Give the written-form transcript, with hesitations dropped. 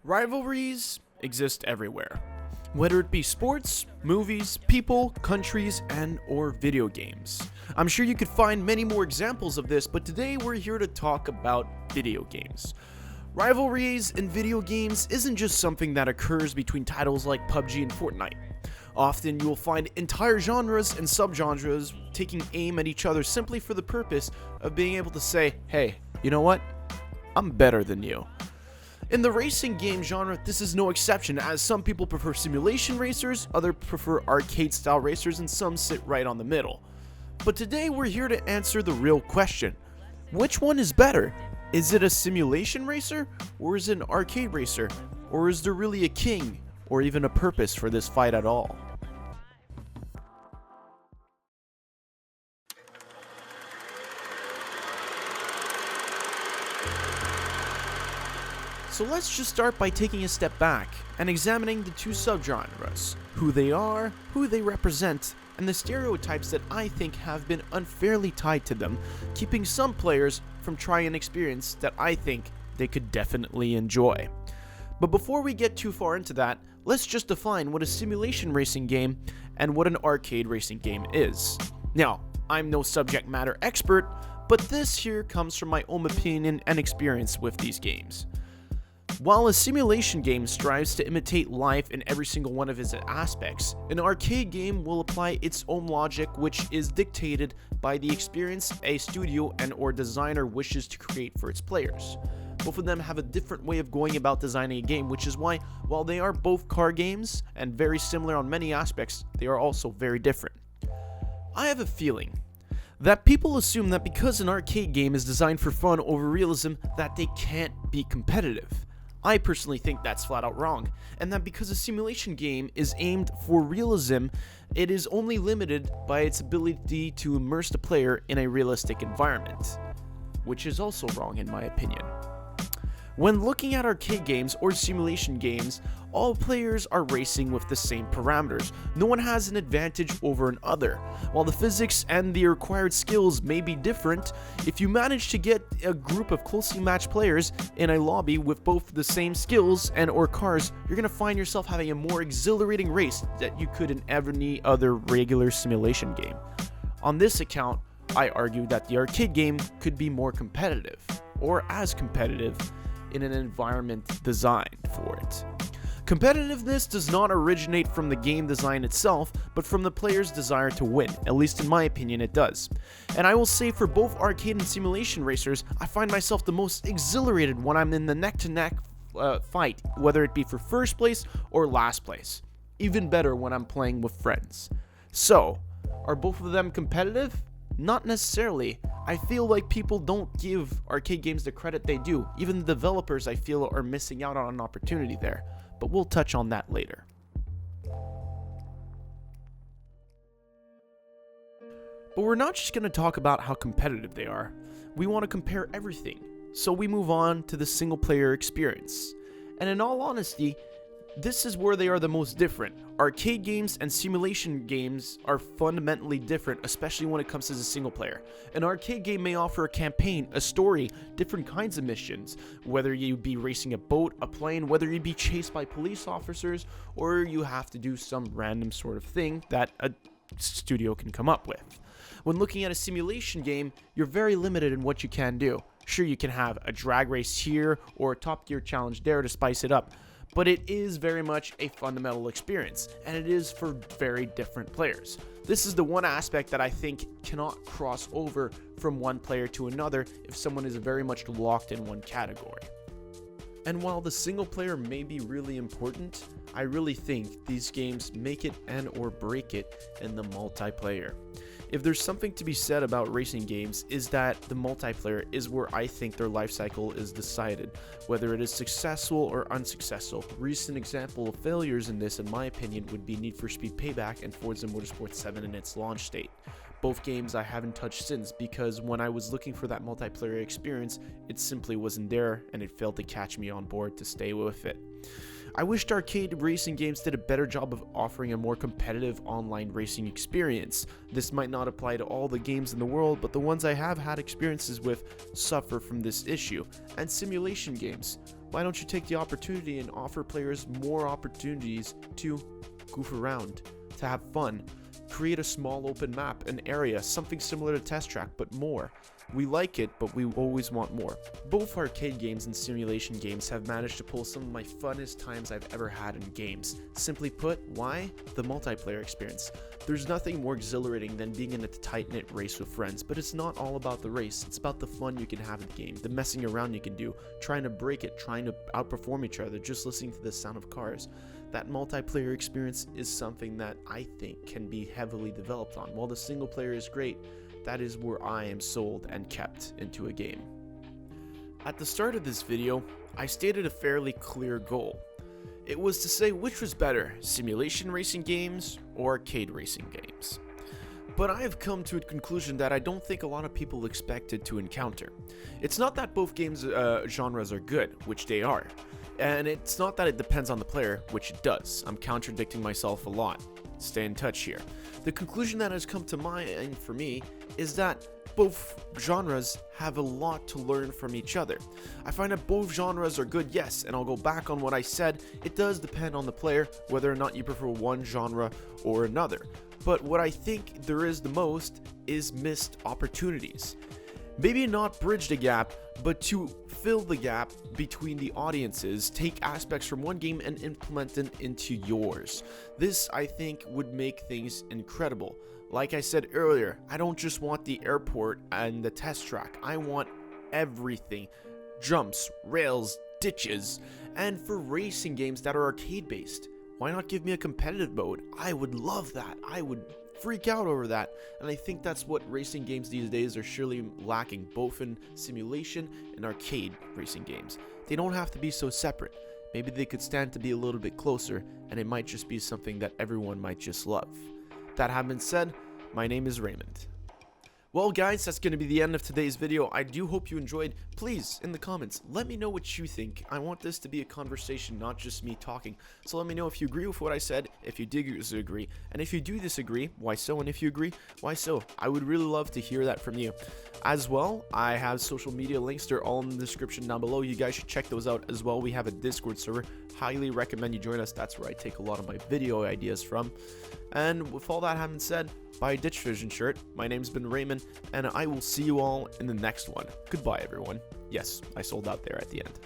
Rivalries exist everywhere, whether it be sports, movies, people, countries, and or video games. I'm sure you could find many more examples of this, but today we're here to talk about video games. Rivalries in video games isn't just something that occurs between titles like PUBG and Fortnite. Often you will find entire genres and subgenres taking aim at each other simply for the purpose of being able to say, hey, you know what? I'm better than you. In the racing game genre, this is no exception, as some people prefer simulation racers, others prefer arcade-style racers, and some sit right on the middle. But today we're here to answer the real question. Which one is better? Is it a simulation racer, or is it an arcade racer? Or is there really a king, or even a purpose for this fight at all? So let's just start by taking a step back and examining the two subgenres, who they are, who they represent, and the stereotypes that I think have been unfairly tied to them, keeping some players from trying an experience that I think they could definitely enjoy. But before we get too far into that, let's just define what a simulation racing game and what an arcade racing game is. Now, I'm no subject matter expert, but this here comes from my own opinion and experience with these games. While a simulation game strives to imitate life in every single one of its aspects, an arcade game will apply its own logic, which is dictated by the experience a studio and or designer wishes to create for its players. Both of them have a different way of going about designing a game, which is why, while they are both car games and very similar on many aspects, they are also very different. I have a feeling that people assume that because an arcade game is designed for fun over realism, that they can't be competitive. I personally think that's flat out wrong, and that because a simulation game is aimed for realism, it is only limited by its ability to immerse the player in a realistic environment, which is also wrong in my opinion. When looking at arcade games or simulation games, all players are racing with the same parameters. No one has an advantage over another. While the physics and the required skills may be different, if you manage to get a group of closely matched players in a lobby with both the same skills and or cars, you're going to find yourself having a more exhilarating race that you could in any other regular simulation game. On this account, I argue that the arcade game could be more competitive, or as competitive, in an environment designed for it. Competitiveness does not originate from the game design itself, but from the player's desire to win. At least in my opinion, it does. And I will say for both arcade and simulation racers, I find myself the most exhilarated when I'm in the neck-to-neck fight, whether it be for first place or last place. Even better when I'm playing with friends. So, are both of them competitive? Not necessarily. I feel like people don't give arcade games the credit they do. Even the developers, I feel, are missing out on an opportunity there. But we'll touch on that later. But we're not just going to talk about how competitive they are. We want to compare everything. So we move on to the single player experience. And in all honesty, this is where they are the most different. Arcade games and simulation games are fundamentally different, especially when it comes to the single player. An arcade game may offer a campaign, a story, different kinds of missions, whether you be racing a boat, a plane, whether you be chased by police officers, or you have to do some random sort of thing that a studio can come up with. When looking at a simulation game, you're very limited in what you can do. Sure, you can have a drag race here or a Top Gear challenge there to spice it up, but it is very much a fundamental experience, and it is for very different players. This is the one aspect that I think cannot cross over from one player to another if someone is very much locked in one category. And while the single player may be really important, I really think these games make it and or break it in the multiplayer. If there's something to be said about racing games, is that the multiplayer is where I think their life cycle is decided, whether it is successful or unsuccessful. Recent example of failures in this, in my opinion, would be Need for Speed Payback and Forza Motorsport 7 in its launch state. Both games I haven't touched since, because when I was looking for that multiplayer experience, it simply wasn't there and it failed to catch me on board to stay with it. I wished arcade racing games did a better job of offering a more competitive online racing experience. This might not apply to all the games in the world, but the ones I have had experiences with suffer from this issue. And simulation games. Why don't you take the opportunity and offer players more opportunities to goof around, to have fun, create a small open map, an area, something similar to Test Track, but more. We like it, but we always want more. Both arcade games and simulation games have managed to pull some of my funnest times I've ever had in games. Simply put, why? The multiplayer experience. There's nothing more exhilarating than being in a tight-knit race with friends, but it's not all about the race. It's about the fun you can have in the game, the messing around you can do, trying to break it, trying to outperform each other, just listening to the sound of cars. That multiplayer experience is something that I think can be heavily developed on. While the single player is great, that is where I am sold and kept into a game. At the start of this video, I stated a fairly clear goal. It was to say which was better, simulation racing games or arcade racing games. But I have come to a conclusion that I don't think a lot of people expected to encounter. It's not that both games genres are good, which they are. And it's not that it depends on the player, which it does. I'm contradicting myself a lot. Stay in touch here. The conclusion that has come to mind for me is that both genres have a lot to learn from each other. I find that both genres are good, yes, and I'll go back on what I said. It does depend on the player, whether or not you prefer one genre or another. But what I think there is the most is missed opportunities. Maybe not bridge the gap, but to fill the gap between the audiences, take aspects from one game and implement them into yours. This, I think, would make things incredible. Like I said earlier, I don't just want the airport and the test track. I want everything. Jumps, rails, ditches. And for racing games that are arcade-based, why not give me a competitive mode? I would love that. I would freak out over that, and I think that's what racing games these days are surely lacking, both in simulation and arcade racing games. They don't have to be so separate. Maybe they could stand to be a little bit closer, and it might just be something that everyone might just love. That having been said, my name is Raymond. Well guys, that's going to be the end of today's video. I do hope you enjoyed. Please, in the comments, let me know what you think. I want this to be a conversation, not just me talking. So let me know if you agree with what I said, if you disagree, and if you do disagree, why so, and if you agree, why so. I would really love to hear that from you. As well, I have social media links. They're all in the description down below. You guys should check those out as well. We have a Discord server. Highly recommend you join us. That's where I take a lot of my video ideas from. And with all that having said, buy a Ditch Vision shirt. My name's been Raymond, and I will see you all in the next one. Goodbye, everyone. Yes, I sold out there at the end.